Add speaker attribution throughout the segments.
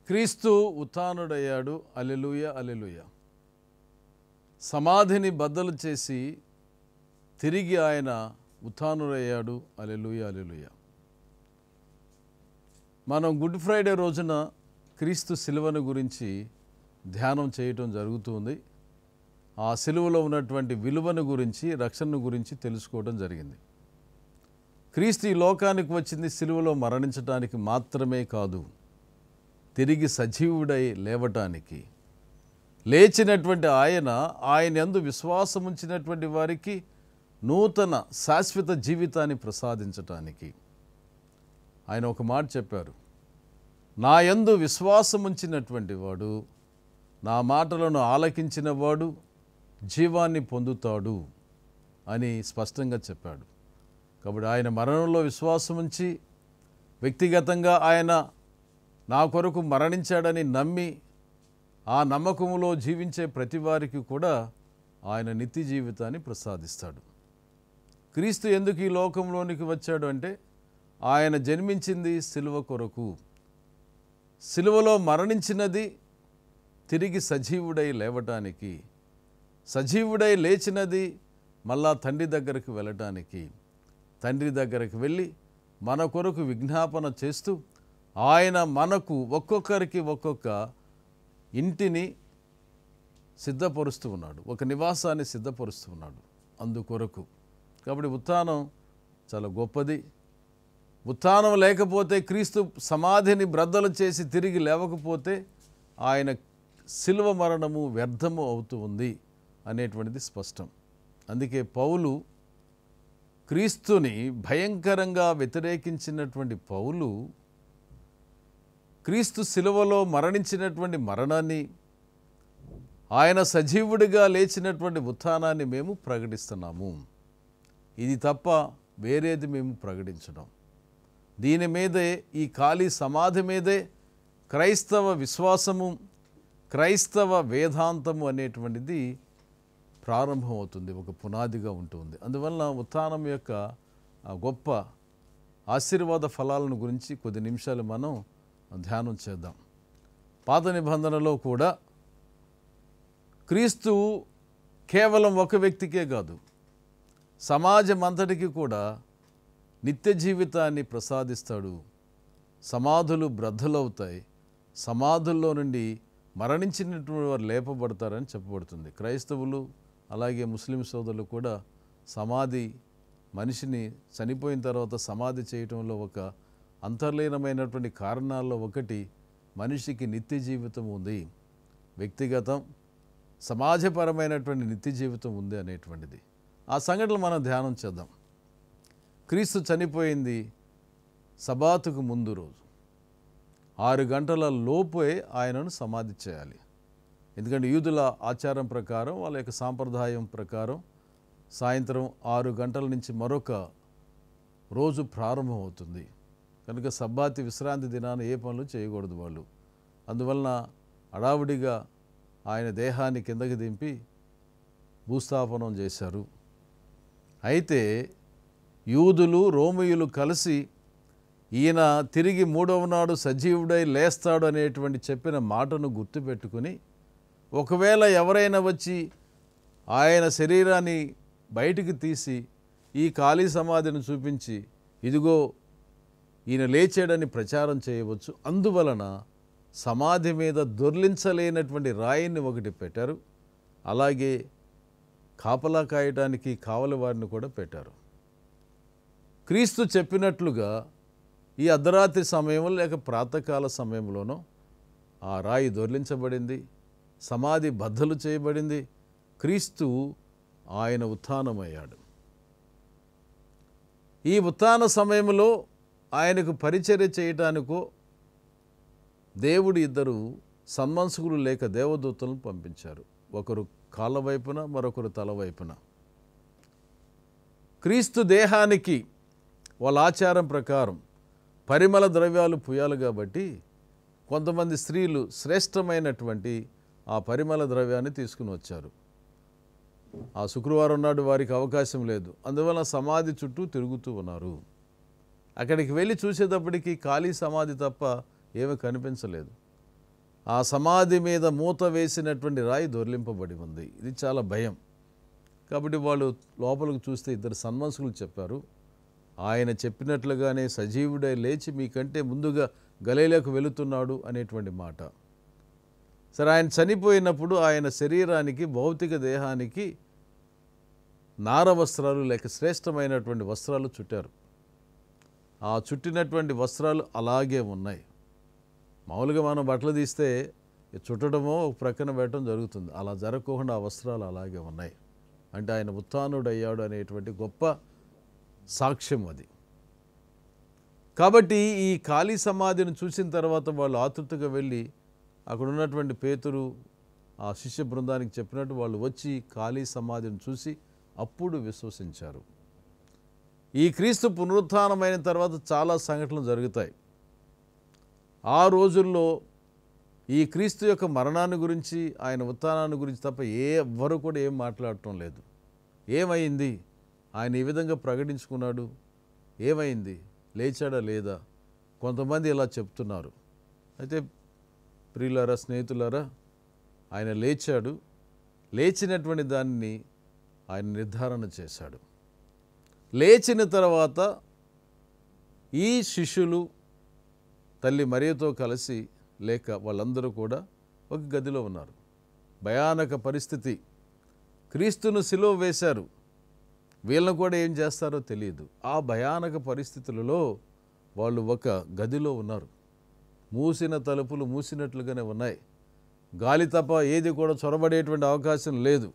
Speaker 1: క్రీస్తు ఉత్థానుడయ్యాడు. హల్లెలూయా హల్లెలూయా. సమాధిని బద్దలు చేసి తిరిగి ఆయన ఉత్థానుడయ్యాడు. హల్లెలూయా హల్లెలూయా. మనం గుడ్ ఫ్రైడే రోజున క్రీస్తు సిలువను గురించి ధ్యానం చేయటం జరుగుతుంది. ఆ సిలువలో ఉన్నటువంటి విలువను గురించి, రక్షణను గురించి తెలుసుకోవడం జరిగింది. క్రీస్తు ఈ లోకానికి వచ్చింది సిలువలో మరణించడానికి మాత్రమే కాదు, తిరిగి సజీవుడై లేవటానికి. లేచినటువంటి ఆయన యందు విశ్వాసం ఉంచినటువంటి వారికి నూతన శాశ్వత జీవితాన్ని ప్రసాదించటానికి. ఆయన ఒక మాట చెప్పారు, నా యందు విశ్వాసం ఉంచినటువంటి వాడు, నా మాటలను ఆలకించిన వాడు జీవాన్ని పొందుతాడు అని స్పష్టంగా చెప్పాడు. కాబట్టి ఆయన మరణంలో విశ్వాసం ఉంచి వ్యక్తిగతంగా ఆయన నా కొరకు మరణించాడని నమ్మి ఆ నమ్మకంలో జీవించే ప్రతి వారికి కూడా ఆయన నిత్య జీవితాన్ని ప్రసాదిస్తాడు. క్రీస్తు ఎందుకు ఈ లోకంలోనికి వచ్చాడు అంటే, ఆయన జన్మించింది సిలువ కొరకు. సిలువలో మరణించినది తిరిగి సజీవుడై లేవటానికి, సజీవుడై లేచినది మళ్ళా తండ్రి దగ్గరికి వెళ్ళటానికి. తండ్రి దగ్గరికి వెళ్ళి మన కొరకు విజ్ఞాపన చేస్తూ ఆయన మనకు ఒక్కొక్కరికి ఒక్కొక్క ఇంటిని సిద్ధపరుస్తూ ఉన్నాడు, ఒక నివాసాన్ని సిద్ధపరుస్తూ ఉన్నాడు అందుకొరకు. కాబట్టి ఉత్థానం చాలా గొప్పది. ఉత్థానం లేకపోతే, క్రీస్తు సమాధిని బ్రద్దలు చేసి తిరిగి లేవకపోతే ఆయన శిలువ మరణము వ్యర్థము అవుతూ ఉంది అనేటువంటిది స్పష్టం. అందుకే పౌలు, క్రీస్తుని భయంకరంగా వ్యతిరేకించినటువంటి పౌలు, క్రీస్తు శిలువలో మరణించినటువంటి మరణాన్ని, ఆయన సజీవుడిగా లేచినటువంటి ఉత్థానాన్ని మేము ప్రకటిస్తున్నాము. ఇది తప్ప వేరేది మేము ప్రకటించడం. దీని మీదే, ఈ ఖాళీ సమాధి మీదే క్రైస్తవ విశ్వాసము, క్రైస్తవ వేదాంతము అనేటువంటిది ప్రారంభమవుతుంది, ఒక పునాదిగా ఉంటుంది. అందువలన ఉత్థానం యొక్క గొప్ప ఆశీర్వాద ఫలాలను గురించి కొద్ది నిమిషాలు మనం ధ్యానం చేద్దాం. పాత నిబంధనలో కూడా క్రీస్తు కేవలం ఒక వ్యక్తికే కాదు, సమాజం అంతటికి కూడా నిత్య జీవితాన్ని ప్రసాదిస్తాడు. సమాధులు బ్రద్దలవుతాయి, సమాధుల్లో నుండి మరణించినటువంటి వారు లేపబడతారని చెప్పబడుతుంది. క్రైస్తవులు అలాగే ముస్లిం సోదరులు కూడా సమాధి, మనిషిని చనిపోయిన తర్వాత సమాధి చేయటంలో ఒక అంతర్లీనమైనటువంటి కారణాల్లో ఒకటి, మనిషికి నిత్య జీవితం ఉంది, వ్యక్తిగతం సమాజపరమైనటువంటి నిత్య జీవితం ఉంది అనేటువంటిది. ఆ సంఘటనలు మనం ధ్యానం చేద్దాం. క్రీస్తు చనిపోయింది సబాతుకు ముందు రోజు. 6 గంటల లోపే ఆయనను సమాధి చేయాలి. ఎందుకంటే యూదుల ఆచారం ప్రకారం, వాళ్ళ యొక్క సాంప్రదాయం ప్రకారం సాయంత్రం 6 గంటల నుంచి మరొక రోజు ప్రారంభమవుతుంది. కనుక సబ్బాతి విశ్రాంతి దినాన ఏ పనులు చేయకూడదు వాళ్ళు. అందువలన హడావుడిగా ఆయన దేహాన్ని కిందకి దింపి భూస్థాపనం చేశారు. అయితే యూదులు, రోమియులు కలిసి ఈయన తిరిగి 3వ నాడు సజీవుడై లేస్తాడు అనేటువంటి చెప్పిన మాటను గుర్తుపెట్టుకుని, ఒకవేళ ఎవరైనా వచ్చి ఆయన శరీరాన్ని బయటికి తీసి ఈ ఖాళీ సమాధిని చూపించి, ఇదిగో ఈయన లేచాడని ప్రచారం చేయవచ్చు. అందువలన సమాధి మీద దొర్లించలేనటువంటి రాయిని ఒకటి పెట్టారు. అలాగే కాపలా కాయటానికి కావలి వారిని కూడా పెట్టారు. క్రీస్తు చెప్పినట్లుగా ఈ అర్ధరాత్రి సమయంలో లేక ప్రాతకాల సమయంలోనో ఆ రాయి దొర్లించబడింది, సమాధి బద్దలు చేయబడింది. క్రీస్తు ఆయన ఉత్థానమయ్యాడు. ఈ ఉత్థాన సమయంలో ఆయనకు పరిచర్య చేయటానికో దేవుడు 2 సన్మంసుకులు లేక దేవదూతలను పంపించారు. ఒకరు కాళ్ళ వైపున, మరొకరు తల వైపున. క్రీస్తు దేహానికి వాళ్ళ ఆచారం ప్రకారం పరిమళ ద్రవ్యాలు పూయాలి కాబట్టి కొంతమంది స్త్రీలు శ్రేష్టమైనటువంటి ఆ పరిమళ ద్రవ్యాన్ని తీసుకుని వచ్చారు. ఆ శుక్రవారం నాడు వారికి అవకాశం లేదు, అందువలన సమాధి చుట్టూ తిరుగుతూ ఉన్నారు. అక్కడికి వెళ్ళి చూసేటప్పటికి ఖాళీ సమాధి తప్ప ఏమీ కనిపించలేదు. ఆ సమాధి మీద మూత వేసినటువంటి రాయి దొర్లింపబడి ఉంది. ఇది చాలా భయం. కాబట్టి వాళ్ళు లోపలికి చూస్తే ఇద్దరు సన్మనస్కులు చెప్పారు, ఆయన చెప్పినట్లుగానే సజీవుడై లేచి మీకంటే ముందుగా గలిలయకు వెళుతున్నాడు అనేటువంటి మాట. సరే, ఆయన చనిపోయినప్పుడు ఆయన శరీరానికి, భౌతిక దేహానికి నార వస్త్రాలు లేక శ్రేష్టమైనటువంటి వస్త్రాలు చుట్టారు. ఆ చుట్టినటువంటి వస్త్రాలు అలాగే ఉన్నాయి. మామూలుగా మనం బట్టలు తీస్తే చుట్టడమో ఒక ప్రక్కన పెట్టడం జరుగుతుంది. అలా జరగకుండా ఆ వస్త్రాలు అలాగే ఉన్నాయి. అంటే ఆయన ఉత్థానుడయ్యాడు అనేటువంటి గొప్ప సాక్ష్యం అది. కాబట్టి ఈ ఖాళీ సమాధిని చూసిన తర్వాత వాళ్ళు ఆతృతగా వెళ్ళి అక్కడ ఉన్నటువంటి పేతురు ఆ శిష్య బృందానికి చెప్పినట్టు వాళ్ళు వచ్చి ఖాళీ సమాధిని చూసి అప్పుడు విశ్వసించారు. ఈ క్రీస్తు పునరుత్థానమైన తర్వాత చాలా సంఘటనలు జరుగుతాయి. ఆ రోజుల్లో ఈ క్రీస్తు యొక్క మరణాన్ని గురించి, ఆయన ఉత్థానాన్ని గురించి తప్ప ఎవ్వరు కూడా ఏం మాట్లాడటం లేదు. ఏమైంది, ఆయన ఈ విధంగా ప్రకటించుకున్నాడు, ఏమైంది, లేచాడా లేదా, కొంతమంది ఇలా చెప్తున్నారు. అయితే ప్రియులారా, స్నేహితులారా, ఆయన లేచాడు. లేచినటువంటి దాన్ని ఆయన నిర్ధారణ చేశాడు. లేచిన తర్వాత ఈ శిష్యులు తల్లి మరియతో కలిసి లేక వాళ్ళందరూ కూడా ఒక గదిలో ఉన్నారు. భయానక పరిస్థితి. క్రీస్తును సిలువ వేశారు. వీళ్ళను కూడా ఏం చేస్తారో తెలియదు. ఆ భయానక పరిస్థితులలో వాళ్ళు ఒక గదిలో ఉన్నారు. మూసిన తలుపులు మూసినట్లుగానే ఉన్నాయి. గాలి తప్ప ఏది కూడా చొరబడేటువంటి అవకాశం లేదు.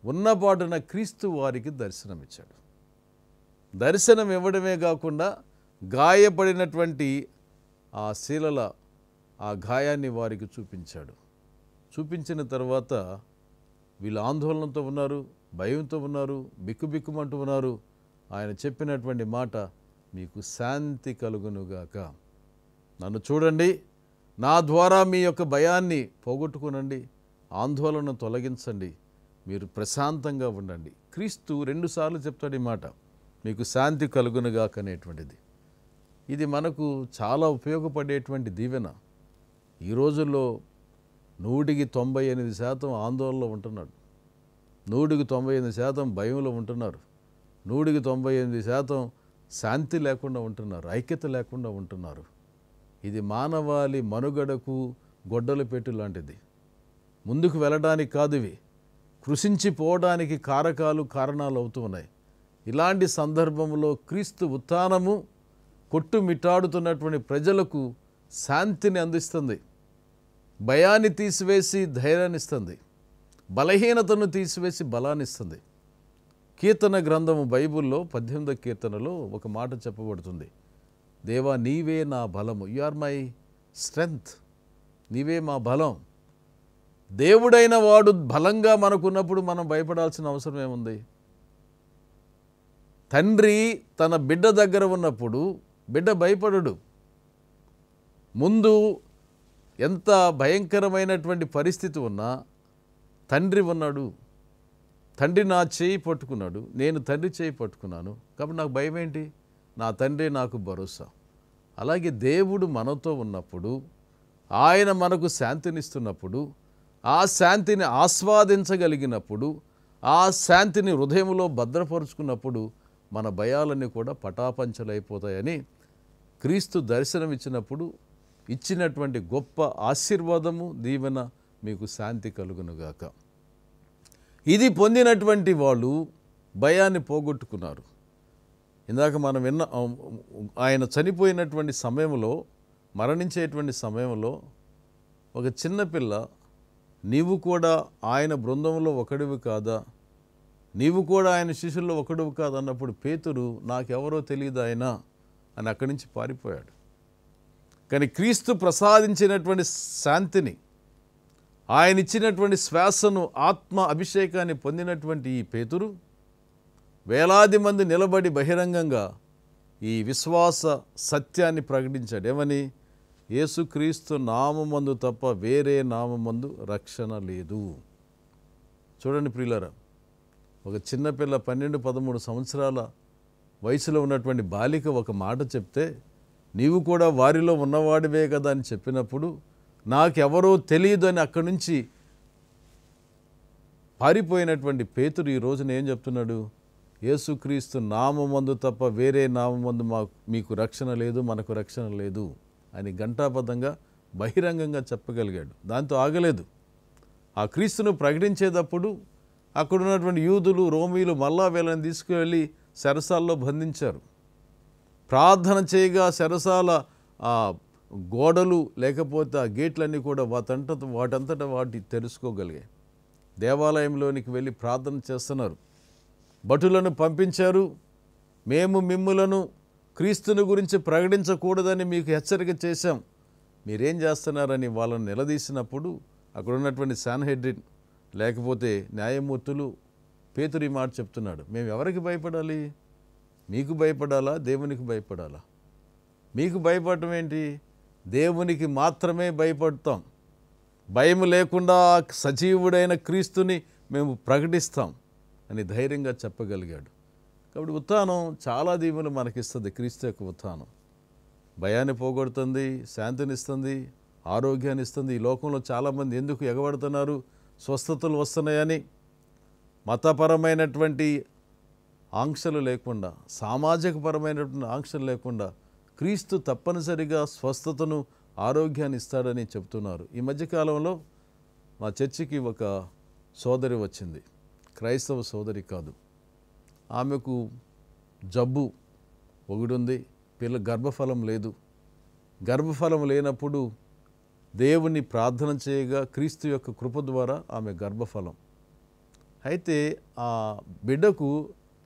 Speaker 1: ఉన్నపాటున క్రీస్తు వారికి దర్శనమిచ్చాడు. దర్శనం ఇవ్వడమే కాకుండా గాయపడినటువంటి ఆ శీలల ఆ గాయాన్ని వారికి చూపించాడు. చూపించిన తర్వాత వీళ్ళు ఆందోళనతో ఉన్నారు, భయంతో ఉన్నారు, బిక్కుబిక్కుమంటూ ఉన్నారు. ఆయన చెప్పినటువంటి మాట, మీకు శాంతి కలుగునుగాక. నన్ను చూడండి, నా ద్వారా మీ యొక్క భయాన్ని పోగొట్టుకునండి, ఆందోళన తొలగించండి, మీరు ప్రశాంతంగా ఉండండి. క్రీస్తు 2 సార్లు చెప్తాడు ఈ మాట, మీకు శాంతి కలుగునుగాక అనేటువంటిది. ఇది మనకు చాలా ఉపయోగపడేటువంటి దీవెన. ఈ రోజుల్లో 198% ఆందోళనలో ఉంటున్నాడు, 198% భయంలో ఉంటున్నారు, 198% శాంతి లేకుండా ఉంటున్నారు, ఐక్యత లేకుండా ఉంటున్నారు. ఇది మానవాళి మనుగడకు గొడ్డలు పెట్టు లాంటిది. ముందుకు వెళ్ళడానికి కాదు, ఇవి కృషించిపోవడానికి కారణాలు అవుతూ ఉన్నాయి. ఇలాంటి సందర్భంలో క్రీస్తు ఉత్థానము కొట్టుమిట్టాడుతున్నటువంటి ప్రజలకు శాంతిని అందిస్తుంది, భయాన్ని తీసివేసి ధైర్యాన్ని ఇస్తుంది, బలహీనతను తీసివేసి బలాన్ని ఇస్తుంది. కీర్తన గ్రంథము బైబిల్లో 18వ కీర్తనలో ఒక మాట చెప్పబడుతుంది, దేవా నీవే నా బలము, యు ఆర్ మై స్ట్రెంగ్త్, నీవే మా బలం. దేవుడైన వాడు బలంగా మనకున్నప్పుడు మనం భయపడాల్సిన అవసరం ఏముంది? తండ్రి తన బిడ్డ దగ్గర ఉన్నప్పుడు బిడ్డ భయపడడు. ముందు ఎంత భయంకరమైనటువంటి పరిస్థితి ఉన్నా తండ్రి ఉన్నాడు. తండ్రి నా చేయి పట్టుకున్నాడు, నేను తండ్రి చేయి పట్టుకున్నాను, కాబట్టి నాకు భయం ఏంటి? నా తండ్రి నాకు భరోసా. అలాగే దేవుడు మనతో ఉన్నప్పుడు, ఆయన మనకు శాంతినిస్తున్నప్పుడు, ఆ శాంతిని ఆస్వాదించగలిగినప్పుడు, ఆ శాంతిని హృదయంలో భద్రపరుచుకున్నప్పుడు మన భయాలన్నీ కూడా పటాపంచలైపోతాయని క్రీస్తు దర్శనమిచ్చినప్పుడు ఇచ్చినటువంటి గొప్ప ఆశీర్వాదము, దీవెన, మీకు శాంతి కలుగునుగాక. ఇది పొందినటువంటి వాళ్ళు భయాన్ని పోగొట్టుకున్నారు. ఇందాక మనం విన్న ఆయన చనిపోయినటువంటి సమయంలో, మరణించేటువంటి సమయంలో ఒక చిన్నపిల్ల, నీవు కూడా ఆయన బృందంలో ఒకడివి కాదా, నీవు కూడా ఆయన శిష్యుల్లో ఒకడివి కాదన్నప్పుడు పేతురు, నాకెవరో తెలియదు ఆయన అని అక్కడి నుంచి పారిపోయాడు. కానీ క్రీస్తు ప్రసాదించినటువంటి శాంతిని, ఆయన ఇచ్చినటువంటి శ్వాసను, ఆత్మ అభిషేకాన్ని పొందినటువంటి ఈ పేతురు వేలాది మంది నిలబడి బహిరంగంగా ఈ విశ్వాస సత్యాన్ని ప్రకటించాడు. ఏమని? యేసుక్రీస్తు నామమందు తప్ప వేరే నామమందు రక్షణ లేదు. చూడండి ప్రియులారా, ఒక చిన్నపిల్ల 12-13 సంవత్సరాల వయసులో ఉన్నటువంటి బాలిక ఒక మాట చెప్తే, నీవు కూడా వారిలో ఉన్నవాడివే కదా అని చెప్పినప్పుడు నాకెవరో తెలియదు అని అక్కడి నుంచి పారిపోయినటువంటి పేతురు ఈ రోజున ఏం చెప్తున్నాడు? యేసుక్రీస్తు నామమందు తప్ప వేరే నామమందు మీకు రక్షణ లేదు, మనకు రక్షణ లేదు అని ఘంటాబద్ధంగా బహిరంగంగా చెప్పగలిగాడు. దాంతో ఆగలేదు. ఆ క్రీస్తును ప్రకటించేటప్పుడు అక్కడ ఉన్నటువంటి యూదులు, రోమీలు మళ్ళా వీళ్ళని తీసుకువెళ్ళి చెరసాల్లో బంధించారు. ప్రార్థన చేయగా చెరసాల గోడలు లేకపోతే ఆ గేట్లన్నీ కూడా వాటంతట వాటి తెరుచుకోగలిగాయి. దేవాలయంలోనికి వెళ్ళి ప్రార్థన చేస్తున్నారు. భటులను పంపించారు. మేము మిమ్ములను క్రీస్తుని గురించి ప్రకటించకూడదని మీకు హెచ్చరిక చేశాం, మీరేం చేస్తున్నారని వాళ్ళని నిలదీసినప్పుడు అక్కడ ఉన్నటువంటి సాన్హెడ్రిన్ లేకపోతే న్యాయమూర్తులు పేతురు ఈ మాట చెప్తున్నాడు. మేము ఎవరికి భయపడాలి? మీకు భయపడాలా? దేవునికి భయపడాలా? మీకు భయపడటం ఏంటి? దేవునికి మాత్రమే భయపడతాం. భయం లేకుండా సజీవుడైన క్రీస్తుని మేము ప్రకటిస్తాం అని ధైర్యంగా చెప్పగలిగాడు. కాబట్టి ఉత్థానం చాలా దీవెనలు మనకిస్తుంది. క్రీస్తు యొక్క ఉత్థానం భయాన్ని పోగొడుతుంది, శాంతినిస్తుంది, ఆరోగ్యాన్ని ఇస్తుంది. ఈ లోకంలో చాలామంది ఎందుకు ఎగబడుతున్నారు? స్వస్థతలు వస్తున్నాయని. మతపరమైనటువంటి ఆంక్షలు లేకుండా, సామాజికపరమైనటువంటి ఆంక్షలు లేకుండా క్రీస్తు తప్పనిసరిగా స్వస్థతను, ఆరోగ్యాన్ని ఇస్తాడని చెప్తున్నారు. ఈ మధ్యకాలంలో మా చర్చికి ఒక సోదరి వచ్చింది. క్రైస్తవ సోదరి కాదు. ఆమెకు జబ్బు ఒకడుంది, గర్భఫలం లేదు. గర్భఫలం లేనప్పుడు దేవుని ప్రార్థన చేయగా క్రీస్తు యొక్క కృప ద్వారా ఆమె గర్భఫలం. అయితే ఆ బిడ్డకు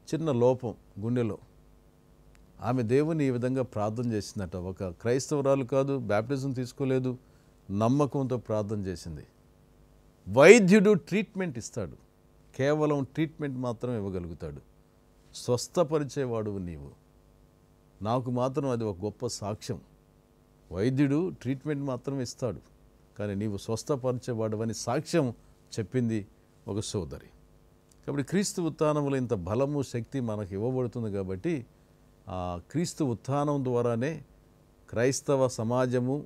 Speaker 1: చిన్న లోపం గుండెలో. ఆమె దేవుని ఈ విధంగా ప్రార్థన చేసిందట. ఒక క్రైస్తవురాలు కాదు, బ్యాప్టిజం తీసుకోలేదు, నమ్మకంతో ప్రార్థన చేసింది. వైద్యుడు ట్రీట్మెంట్ ఇస్తాడు, కేవలం ట్రీట్మెంట్ మాత్రం ఇవ్వగలుగుతాడు. స్వస్థపరిచేవాడు నీవు. నాకు మాత్రం అది ఒక గొప్ప సాక్ష్యం. వైద్యుడు ట్రీట్మెంట్ మాత్రం ఇస్తాడు, కానీ నీవు స్వస్థపరిచేవాడు అని సాక్ష్యం చెప్పింది ఒక సోదరి. కాబట్టి క్రీస్తు ఉత్థానంలో ఇంత బలము, శక్తి మనకు ఇవ్వబడుతుంది. కాబట్టి ఆ క్రీస్తు ఉత్థానం ద్వారానే క్రైస్తవ సమాజము,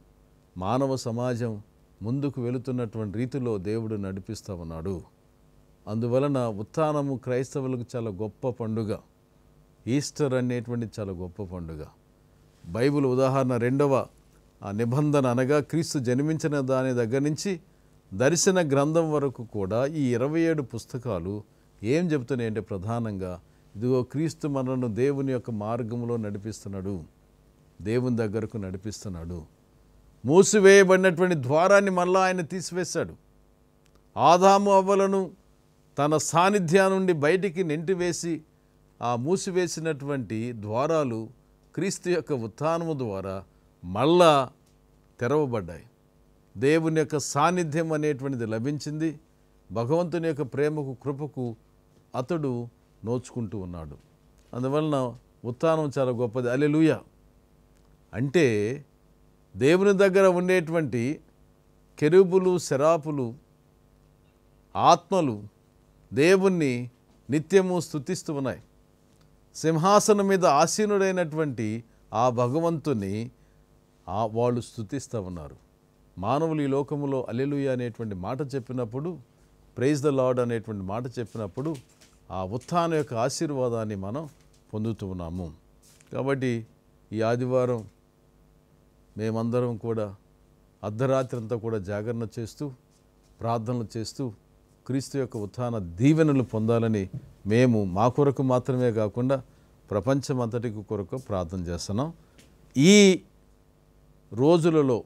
Speaker 1: మానవ సమాజం ముందుకు వెళుతున్నటువంటి రీతిలో దేవుడు నడిపిస్తూ ఉన్నాడు. అందువలన ఉత్థానము క్రైస్తవులకు చాలా గొప్ప పండుగ. ఈస్టర్ అనేటువంటి చాలా గొప్ప పండుగ. బైబిల్ ఉదాహరణ 2వ నిబంధన అనగా క్రీస్తు జన్మించిన దాని దగ్గర నుంచి దర్శన గ్రంథం వరకు కూడా ఈ 27 పుస్తకాలు ఏం చెబుతున్నాయి అంటే ప్రధానంగా ఇదిగో క్రీస్తు మనను దేవుని యొక్క మార్గంలో నడిపిస్తున్నాడు, దేవుని దగ్గరకు నడిపిస్తున్నాడు. మూసివేయబడినటువంటి ద్వారాన్ని మళ్ళా ఆయన తీసివేశాడు. ఆదాము అవ్వలను తన సాన్నిధ్యం నుండి బయటికి నెంటివేసి ఆ మూసివేసినటువంటి ద్వారాలు క్రీస్తు యొక్క ఉత్థానము ద్వారా మళ్ళా తెరవబడ్డాయి. దేవుని యొక్క సాన్నిధ్యం అనేటువంటిది లభించింది. భగవంతుని యొక్క ప్రేమకు, కృపకు అతడు నోచుకుంటూ ఉన్నాడు. అందువలన ఉత్థానం చాలా గొప్పది. హల్లెలూయా. అంటే దేవుని దగ్గర ఉండేటువంటి కెరూబులు, సెరాపులు, ఆత్మలు దేవుణ్ణి నిత్యము స్తుతిస్తూ ఉన్నాయి. సింహాసనం మీద ఆసీనుడైనటువంటి ఆ భగవంతుని వాళ్ళు స్తుతిస్తూ ఉన్నారు. మానవులు ఈ లోకములో హల్లెలూయా అనేటువంటి మాట చెప్పినప్పుడు, ప్రైజ్ ద లార్డ్ అనేటువంటి మాట చెప్పినప్పుడు ఆ ఉత్థానం యొక్క ఆశీర్వాదాన్ని మనం పొందుతూ ఉన్నాము. కాబట్టి ఈ ఆదివారం మేమందరం కూడా అర్ధరాత్రి అంతా కూడా జాగరణ చేస్తూ, ప్రార్థనలు చేస్తూ క్రీస్తు యొక్క ఉత్థాన దీవెనలు పొందాలని మేము మా కొరకు మాత్రమే కాకుండా ప్రపంచమంతటికి కొరకు ప్రార్థన చేస్తున్నాం. ఈ రోజులలో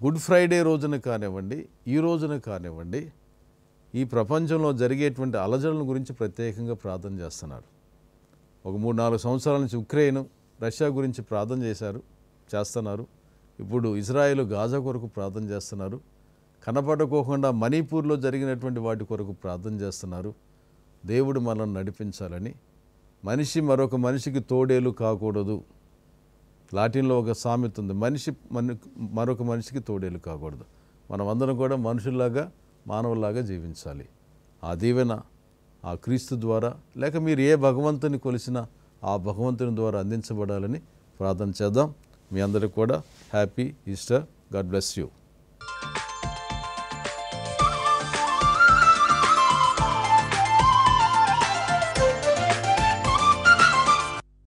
Speaker 1: గుడ్ ఫ్రైడే రోజున కానివ్వండి, ఈ రోజున కానివ్వండి, ఈ ప్రపంచంలో జరిగేటువంటి అలజడుల గురించి ప్రత్యేకంగా ప్రార్థన చేస్తున్నారు. ఒక 3-4 సంవత్సరాల నుంచి ఉక్రెయిన్, రష్యా గురించి ప్రార్థన చేస్తున్నారు. ఇప్పుడు ఇజ్రాయెల్, గాజా కొరకు ప్రార్థన చేస్తున్నారు. కనపడకోకుండా మణిపూర్లో జరిగినటువంటి వాటి కొరకు ప్రార్థన చేస్తున్నారు. దేవుడు మనల్ని నడిపించాలని. మనిషి మరొక మనిషికి తోడేలు కాకూడదు. లాటిన్లో ఒక సామెత ఉంది, మనిషి మరొక మనిషికి తోడేలు కాకూడదు. మనం అందరం కూడా మనుషుల్లాగా, మానవుల్లాగా జీవించాలి. ఆ దీవెన ఆ క్రీస్తు ద్వారా, లేక మీరు ఏ భగవంతుని కొలిసినా ఆ భగవంతుని ద్వారా అందించబడాలని ప్రార్థన చేద్దాం. మీ అందరికీ కూడా happy Easter. God bless you.